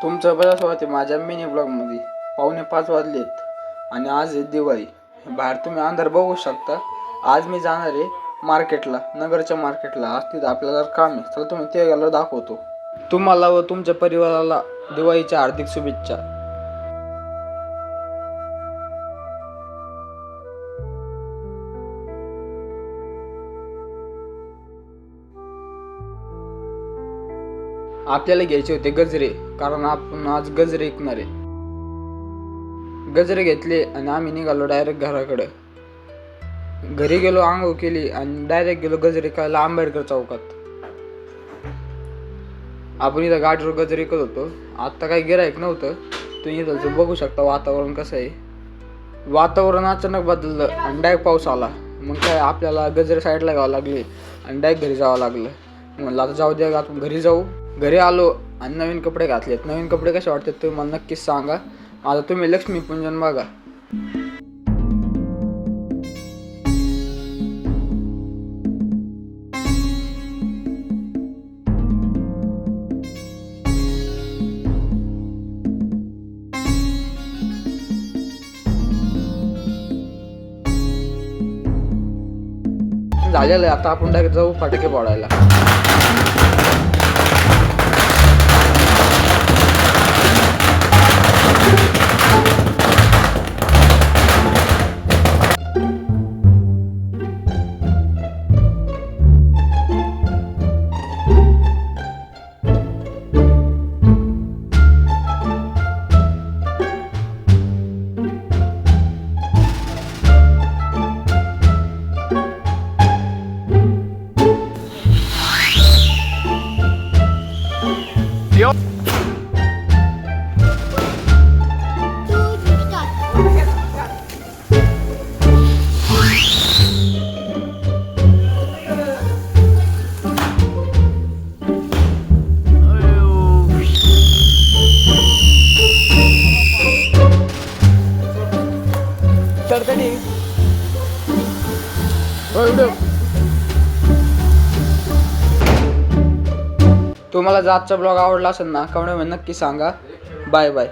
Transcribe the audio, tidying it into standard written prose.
तुमचं बरं स्वागत आहे माझ्या मिनी ब्लॉगमध्ये. 4:45 वाजलेत आणि आज आहे दिवाळी. बाहेर तुम्ही अंधार बघू शकता. आज मी जाणार आहे मार्केटला, नगरच्या मार्केटला. आज तिथं आपल्याला काम आहे. चला तुम्ही ते गेल्यावर दाखवतो. तुम्हाला व तुमच्या परिवाराला दिवाळीच्या हार्दिक शुभेच्छा. आपल्याला घ्यायचे होते गजरे, कारण आपण आज गजरे विकणार आहे. गजरे घेतले आणि आम्ही निघालो डायरेक्ट घराकडे. घरी गेलो, आंघोळ केली आणि डायरेक्ट गेलो गजरे विकायला आंबेडकर चौकात. आपण इथं गाडीवर गजरे विकत होतो. आत्ता काही गिऱ्हाईक नव्हतं. तुम्ही इथं बघू शकता वातावरण कसं आहे. वातावरण अचानक बदललं आणि डायरेक्ट पाऊस आला. मग काय आपल्याला गजरे साईडला घ्यावं लागले आणि डायरेक्ट घरी जावं लागलं. म्हणलं आता जाऊ द्या, आपण घरी जाऊ. घरी आलो आणि नवीन कपडे घातलेत. नवीन कपडे कसे वाटतात तुम्ही मला नक्कीच सांगा. आता तुम्ही लक्ष्मीपूजन बघा. झालेलं आहे. आता आपण डायरेक्ट जाऊ फटाके फोडायला. तुम्हाला जर आजचा ब्लॉग आवडला असेल ना, कमेंटमध्ये नक्की सांगा. Bye bye.